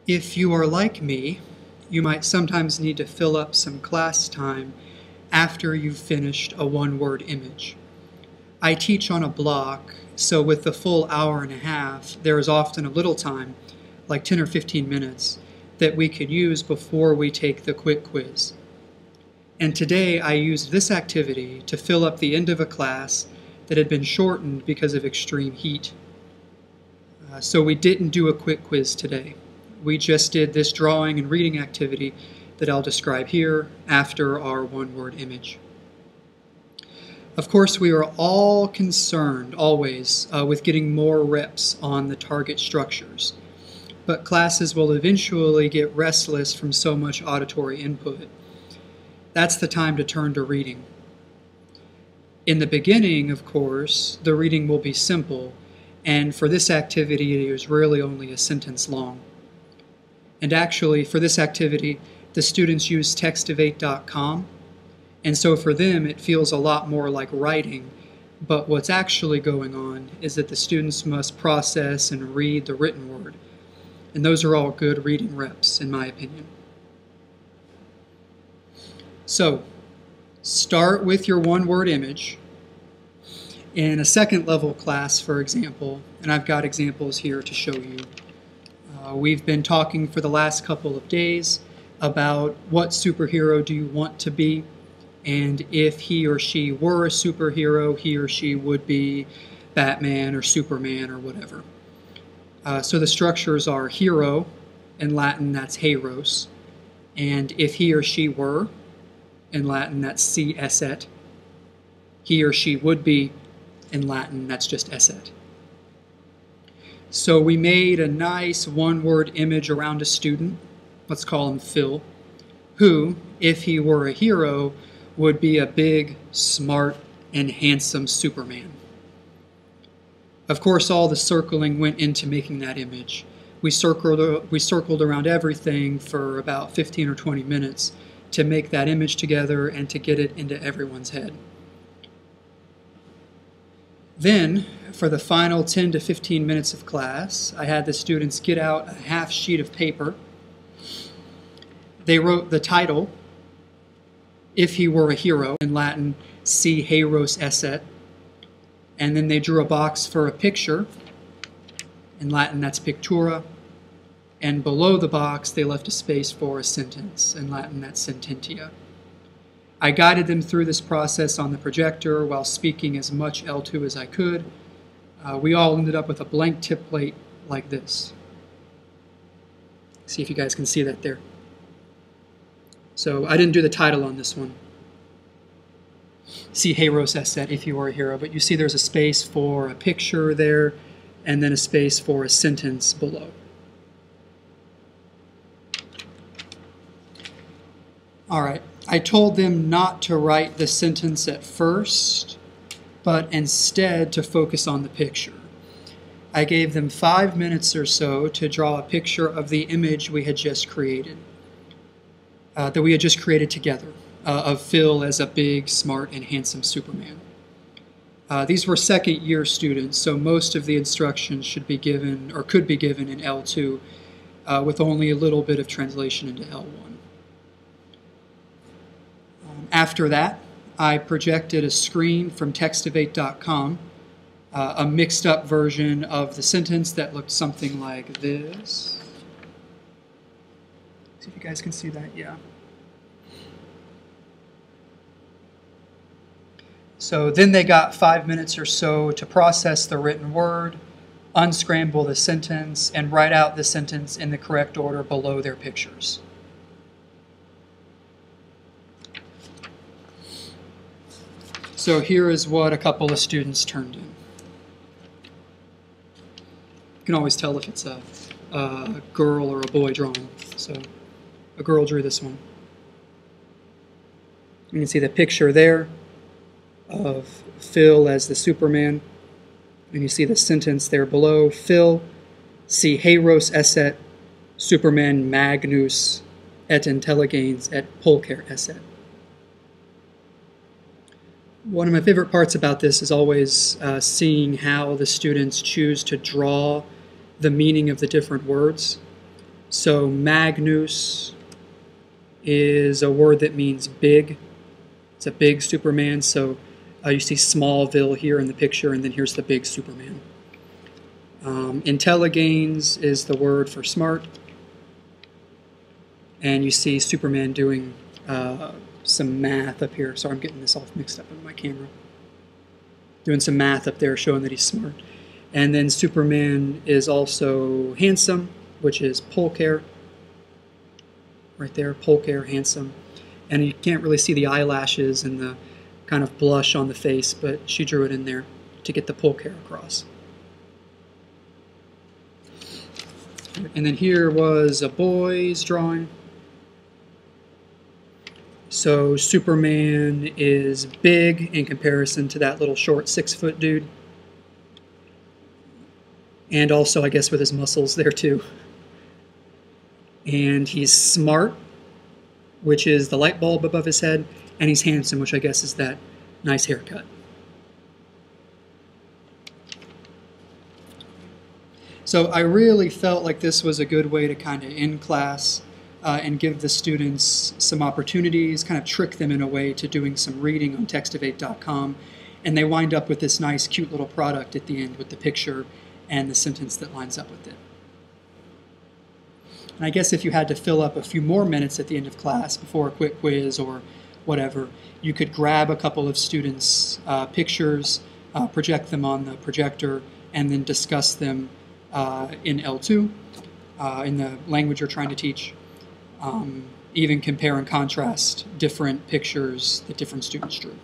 If you are like me, you might sometimes need to fill up some class time after you've finished a one-word image. I teach on a block, so with the full hour and a half, there is often a little time, like 10 or 15 minutes, that we could use before we take the quick quiz. And today I used this activity to fill up the end of a class that had been shortened because of extreme heat. So we didn't do a quick quiz today. We just did this drawing and reading activity that I'll describe here after our one-word image. Of course, we are all concerned, always, with getting more reps on the target structures. But classes will eventually get restless from so much auditory input. That's the time to turn to reading. In the beginning, of course, the reading will be simple, and for this activity, it is really only a sentence long. And actually, for this activity, the students use textofate.com, and so for them, it feels a lot more like writing, but what's actually going on is that the students must process and read the written word, and those are all good reading reps, in my opinion. So, start with your one-word image. In a second level class, for example, and I've got examples here to show you, we've been talking for the last couple of days about what superhero do you want to be, and if he or she were a superhero, he or she would be Batman or Superman or whatever. So the structures are hero, in Latin that's heros, and if he or she were, in Latin that's si esset, he or she would be, in Latin that's just esset. So we made a nice one-word image around a student, let's call him Phil, who, if he were a hero, would be a big, smart, and handsome Superman. Of course, all the circling went into making that image. We circled around everything for about 15 or 20 minutes to make that image together and to get it into everyone's head. Then, for the final 10 to 15 minutes of class, I had the students get out a half sheet of paper. They wrote the title, If He Were a Hero, in Latin, si heros esset, and then they drew a box for a picture, in Latin that's pictura, and below the box they left a space for a sentence, in Latin that's sententia. I guided them through this process on the projector while speaking as much L2 as I could. We all ended up with a blank tip plate like this. See if you guys can see that there. So I didn't do the title on this one. Si heros esset, if you were a hero, but you see there's a space for a picture there and then a space for a sentence below. All right, I told them not to write the sentence at first, but instead to focus on the picture. I gave them 5 minutes or so to draw a picture of the image we had just created, together, of Phil as a big, smart, and handsome Superman. These were second-year students, so most of the instructions should be given, or could be given in L2, with only a little bit of translation into L1. After that, I projected a screen from textofate.com, a mixed-up version of the sentence that looked something like this. See if you guys can see that, yeah. So then they got 5 minutes or so to process the written word, unscramble the sentence, and write out the sentence in the correct order below their pictures. So here is what a couple of students turned in. You can always tell if it's a girl or a boy drawing. So a girl drew this one. You can see the picture there of Phil as the Superman. And you see the sentence there below. Phil, si heros esset, Superman magnus et intelligens et pulcher esset. One of my favorite parts about this is always seeing how the students choose to draw the meaning of the different words. So Magnus is a word that means big. It's a big Superman. So you see Smallville here in the picture, and then here's the big Superman. Intelligains is the word for smart. And you see Superman doing some math up here. Sorry, I'm getting this all mixed up in my camera. Doing some math up there showing that he's smart. And then Superman is also handsome, which is Polker. Right there, Polker, handsome. And you can't really see the eyelashes and the kind of blush on the face, but she drew it in there to get the Polker across. And then here was a boy's drawing. So Superman is big in comparison to that little short 6-foot dude. And also, I guess, with his muscles there too. And he's smart, which is the light bulb above his head. And he's handsome, which I guess is that nice haircut. So I really felt like this was a good way to kind of end class and give the students some opportunities, kind of trick them in a way to doing some reading on text-of-8.com. And they wind up with this nice, cute little product at the end with the picture and the sentence that lines up with it. And I guess if you had to fill up a few more minutes at the end of class before a quick quiz or whatever, you could grab a couple of students' pictures, project them on the projector, and then discuss them in L2, in the language you're trying to teach. Even compare and contrast different pictures that different students drew.